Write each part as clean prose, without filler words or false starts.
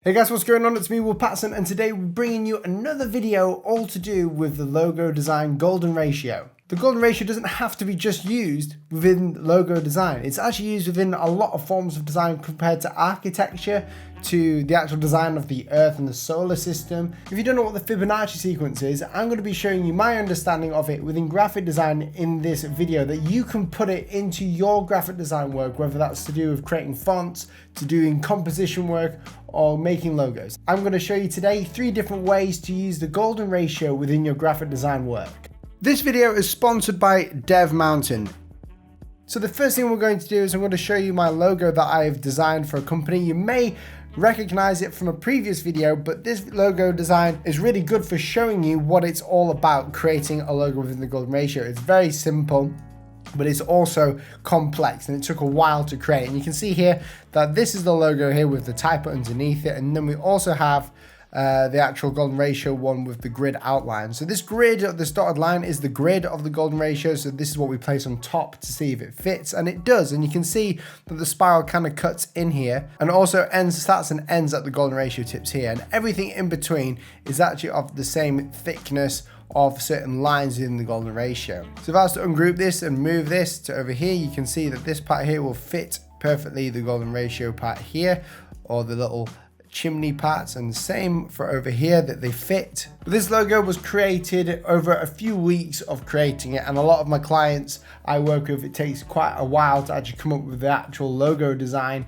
Hey guys, what's going on? It's me, Paterson, and today we're bringing you another video all to do with the logo design golden ratio. The golden ratio doesn't have to be just used within logo design. It's actually used within a lot of forms of design compared to architecture, to the actual design of the Earth and the solar system. If you don't know what the Fibonacci sequence is, I'm going to be showing you my understanding of it within graphic design in this video, that you can put it into your graphic design work, whether that's to do with creating fonts, to doing composition work, or making logos. I'm going to show you today 3 different ways to use the golden ratio within your graphic design work. This video is sponsored by Dev Mountain. So the first thing we're going to do is I'm going to show you my logo that I've designed for a company. You may recognize it from a previous video, but this logo design is really good for showing you what it's all about, creating a logo within the golden ratio. It's very simple, but it's also complex, and it took a while to create. And you can see here that this is the logo here with the typo underneath it, and then we also have the actual golden ratio one with the grid outline. So this grid, this dotted line, is the grid of the golden ratio. So this is what we place on top to see if it fits, and it does. And you can see that the spiral kind of cuts in here, and also starts and ends at the golden ratio tips here, and everything in between is actually of the same thickness of certain lines in the golden ratio. So if I was to ungroup this and move this to over here, you can see that this part here will fit perfectly the golden ratio part here, or the little chimney parts, and the same for over here, that they fit. But this logo was created over a few weeks of creating it, and a lot of my clients I work with, it takes quite a while to actually come up with the actual logo design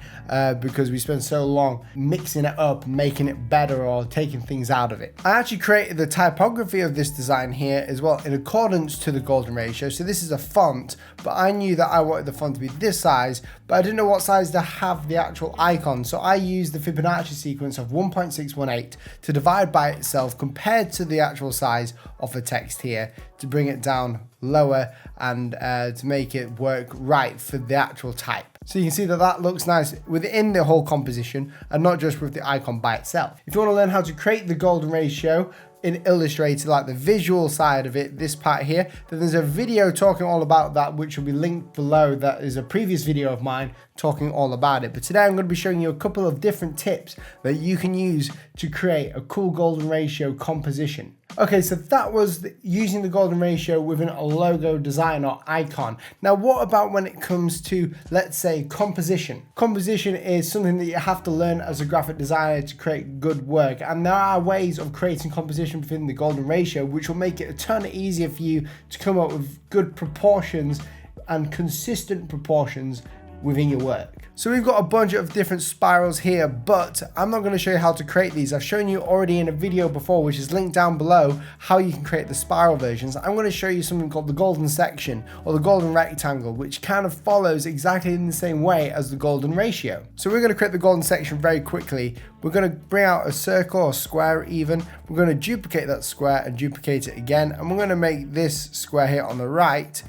because we spend so long mixing it up, making it better, or taking things out of it. I actually created the typography of this design here as well in accordance to the golden ratio. So this is a font, but I knew that I wanted the font to be this size, but I didn't know what size to have the actual icon. So I used the Fibonacci sequence of 1.618 to divide by itself compared to the actual size of the text here, to bring it down lower and to make it work right for the actual type. So you can see that that looks nice within the whole composition and not just with the icon by itself. If you want to learn how to create the golden ratio in Illustrator, like the visual side of it, this part here, then there's a video talking all about that, which will be linked below. That is a previous video of mine talking all about it. But today I'm going to be showing you a couple of different tips that you can use to create a cool golden ratio composition. Okay, so that was using the golden ratio within a logo design or icon. Now, what about when it comes to, let's say, composition? Composition is something that you have to learn as a graphic designer to create good work. And there are ways of creating composition within the golden ratio, which will make it a ton easier for you to come up with good proportions and consistent proportions within your work. So we've got a bunch of different spirals here, but I'm not going to show you how to create these. I've shown you already in a video before, which is linked down below, how you can create the spiral versions. I'm going to show you something called the golden section or the golden rectangle, which kind of follows exactly in the same way as the golden ratio. So we're going to create the golden section very quickly. We're going to bring out a circle or square even. We're going to duplicate that square and duplicate it again. And we're going to make this square here on the right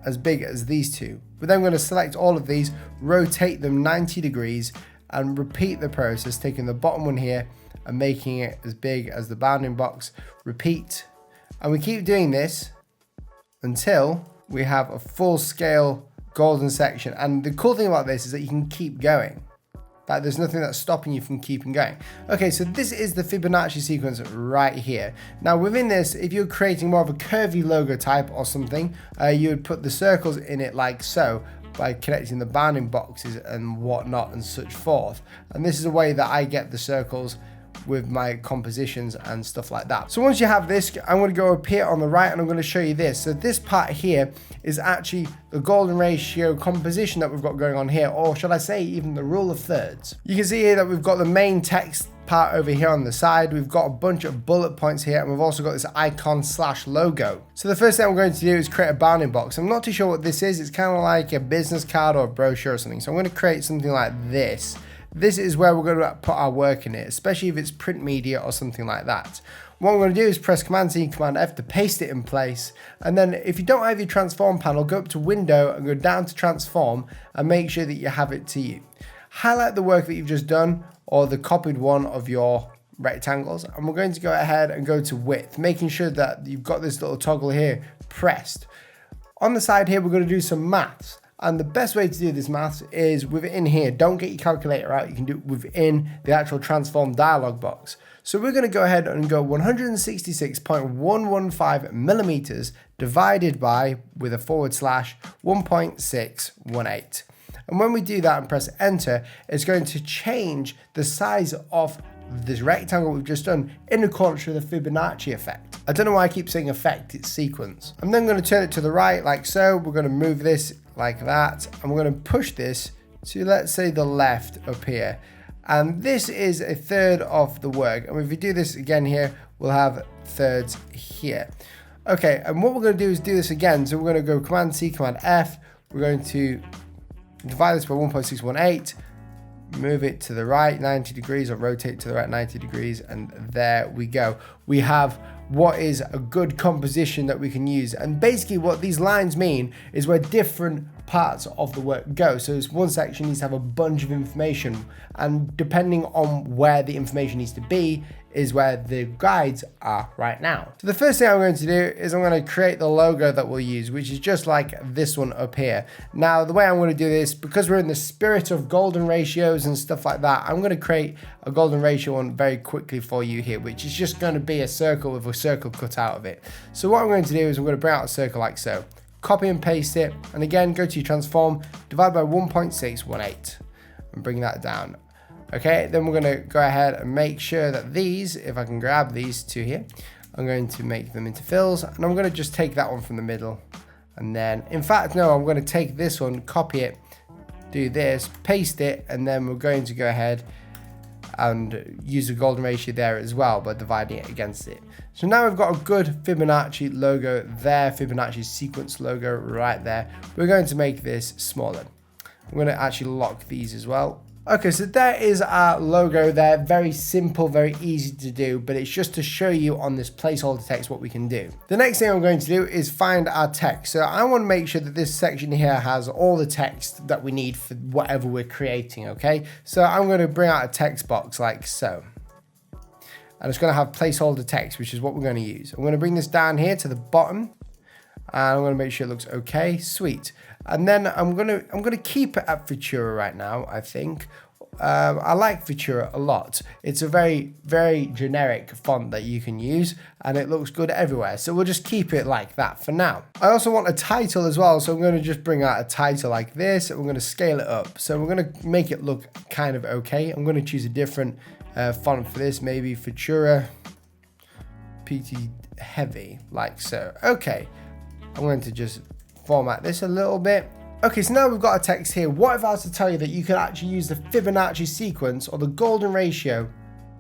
as big as these two. We're then going to select all of these, rotate them 90 degrees, and repeat the process, taking the bottom one here and making it as big as the bounding box. Repeat, and we keep doing this until we have a full scale golden section. And the cool thing about this is that you can keep going. Like, there's nothing that's stopping you from keeping going. Okay, so this is the Fibonacci sequence right here. Now within this, if you're creating more of a curvy logo type or something, you would put the circles in it like so, by connecting the bounding boxes and whatnot and such forth. And this is a way that I get the circles with my compositions and stuff like that. So once you have this, I'm going to go up here on the right and I'm going to show you this. So this part here is actually the golden ratio composition that we've got going on here, or should I say even the rule of thirds. You can see here that we've got the main text part over here on the side. We've got a bunch of bullet points here, and we've also got this icon / logo. So the first thing I'm going to do is create a bounding box. I'm not too sure what this is. It's kind of like a business card or a brochure or something. So I'm going to create something like this. This is where we're going to put our work in it, especially if it's print media or something like that. What I'm going to do is press Command C, Command F to paste it in place. And then if you don't have your transform panel, go up to Window and go down to Transform and make sure that you have it to you. Highlight the work that you've just done or the copied one of your rectangles. And we're going to go ahead and go to Width, making sure that you've got this little toggle here pressed. On the side here, we're going to do some maths. And the best way to do this maths is within here. Don't get your calculator out. You can do it within the actual transform dialog box. So we're going to go ahead and go 166.115 millimeters divided by, with a / 1.618. And when we do that and press enter, it's going to change the size of this rectangle we've just done in accordance with the Fibonacci effect. I don't know why I keep saying effect, it's sequence. I'm then going to turn it to the right like so. We're going to move this like that, and we're going to push this to, let's say, the left up here. And this is a third of the work. And if we do this again here, we'll have thirds here. Okay, and what we're going to do is do this again. So we're going to go Command C, Command F. We're going to divide this by 1.618. Move it to the right 90 degrees, or rotate to the right 90 degrees, and there we go. We have what is a good composition that we can use. And basically what these lines mean is where different parts of the work go. So this one section needs to have a bunch of information, and depending on where the information needs to be is where the guides are right now. So the first thing I'm going to do is I'm going to create the logo that we'll use, which is just like this one up here. Now, the way I'm going to do this, because we're in the spirit of golden ratios and stuff like that, I'm going to create a golden ratio one very quickly for you here, which is just going to be a circle with a circle cut out of it. So what I'm going to do is I'm going to bring out a circle like so, copy and paste it, and again, go to your transform, divide by 1.618, and bring that down. Okay, then we're going to go ahead and make sure that these, if I can grab these two here, I'm going to make them into fills, and I'm going to just take that one from the middle. And then, in fact, no, I'm going to take this one, copy it, do this, paste it, and then we're going to go ahead and use the golden ratio there as well by dividing it against it. So now we've got a good Fibonacci logo there, Fibonacci sequence logo right there. We're going to make this smaller. I'm going to actually lock these as well. Okay, so there is our logo there. Very simple, very easy to do, but it's just to show you on this placeholder text what we can do. The next thing I'm going to do is find our text. So I want to make sure that this section here has all the text that we need for whatever we're creating, okay? So I'm going to bring out a text box like so. And it's going to have placeholder text, which is what we're going to use. I'm going to bring this down here to the bottom, and I'm going to make sure it looks okay. Sweet. And then I'm gonna keep it at Futura right now, I think. I like Futura a lot. It's a very, very generic font that you can use, and it looks good everywhere. So we'll just keep it like that for now. I also want a title as well, so I'm going to just bring out a title like this, and we're going to scale it up. So we're going to make it look kind of okay. I'm going to choose a different font for this, maybe Futura PT Heavy, like so. Okay, I'm going to just format this a little bit. Okay, so now we've got a text here. What if I was to tell you that you could actually use the Fibonacci sequence or the golden ratio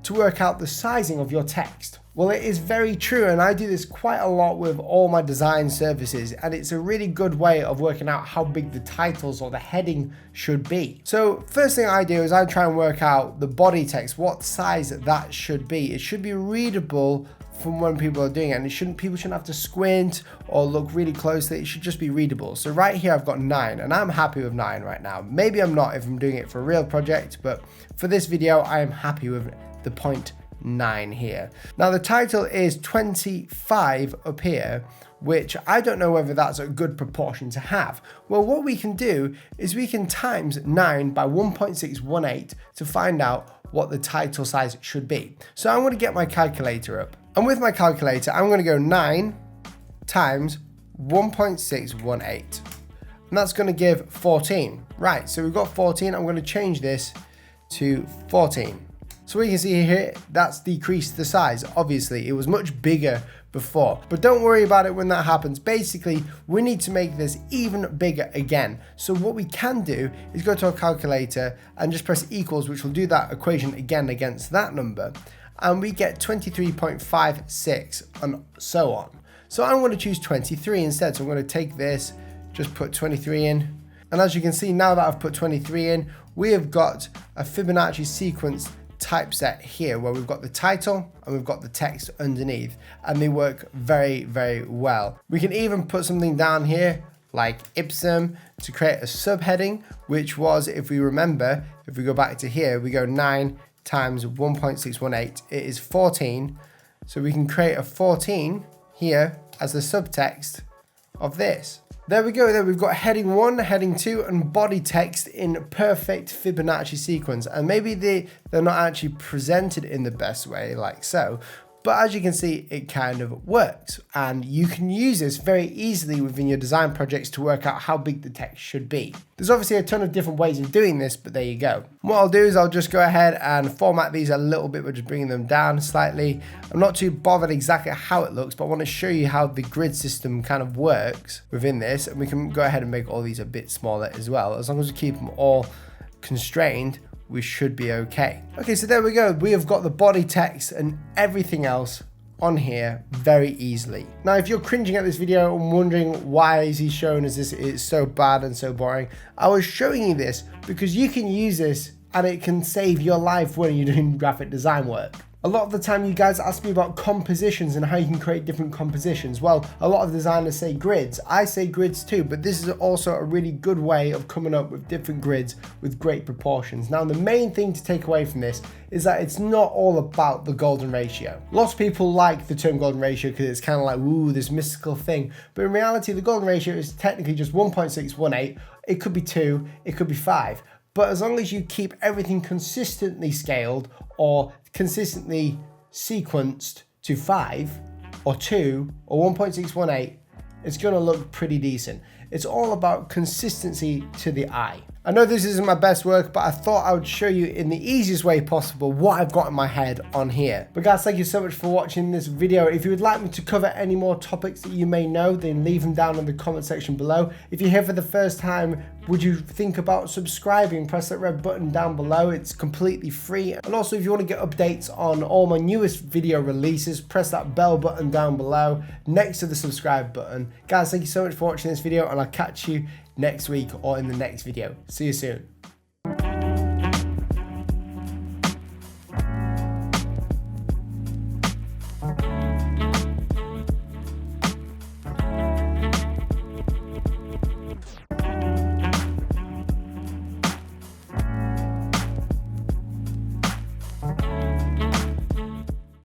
to work out the sizing of your text? Well, it is very true, and I do this quite a lot with all my design services, and it's a really good way of working out how big the titles or the heading should be. So first thing I do is I try and work out the body text, what size that should be. It should be readable from when people are doing it, and people shouldn't have to squint or look really closely. It should just be readable. So right here I've got 9, and I'm happy with 9 right now. Maybe I'm not if I'm doing it for a real project, but for this video I am happy with the 0.9 here. Now the title is 25 up here, which I don't know whether that's a good proportion to have. Well, what we can do is we can times 9 by 1.618 to find out what the title size should be. So I'm going to get my calculator up. And with my calculator, I'm going to go 9 times 1.618. And that's going to give 14. Right, so we've got 14. I'm going to change this to 14. So we can see here, that's decreased the size. Obviously, it was much bigger before. But don't worry about it when that happens. Basically, we need to make this even bigger again. So what we can do is go to our calculator and just press equals, which will do that equation again against that number. And we get 23.56 and so on. So I'm going to choose 23 instead. So I'm going to take this, just put 23 in. And as you can see, now that I've put 23 in, we have got a Fibonacci sequence typeset here where we've got the title and we've got the text underneath, and they work very, very well. We can even put something down here like ipsum to create a subheading, which was, if we remember, if we go back to here, we go 9 times 1.618, it is 14. So we can create a 14 here as the subtext of this. There we go, there we've got heading 1, heading 2 and body text in perfect Fibonacci sequence, and maybe they're not actually presented in the best way like so, but as you can see, it kind of works, and you can use this very easily within your design projects to work out how big the text should be. There's obviously a ton of different ways of doing this, but there you go. What I'll do is I'll just go ahead and format these a little bit by just bringing them down slightly. I'm not too bothered exactly how it looks, but I want to show you how the grid system kind of works within this, and we can go ahead and make all these a bit smaller as well. As long as we keep them all constrained, we should be okay. Okay, so there we go. We have got the body text and everything else on here very easily. Now, if you're cringing at this video and wondering why is he showing us this, it's so bad and so boring, I was showing you this because you can use this and it can save your life when you're doing graphic design work. A lot of the time you guys ask me about compositions and how you can create different compositions. Well, a lot of designers say grids. I say grids too, but this is also a really good way of coming up with different grids with great proportions. Now, the main thing to take away from this is that it's not all about the golden ratio. Lots of people like the term golden ratio because it's kind of like, ooh, this mystical thing. But in reality, the golden ratio is technically just 1.618. It could be 2, it could be 5. But as long as you keep everything consistently scaled or consistently sequenced to 5 or 2 or 1.618, it's going to look pretty decent. It's all about consistency to the eye. I know this isn't my best work, but I thought I would show you in the easiest way possible what I've got in my head on here. But guys, thank you so much for watching this video. If you would like me to cover any more topics that you may know, then leave them down in the comment section below. If you're here for the first time, would you think about subscribing? Press that red button down below. It's completely free. And also, if you want to get updates on all my newest video releases, press that bell button down below next to the subscribe button. Guys, thank you so much for watching this video, and I'll catch you next week or in the next video. See you soon.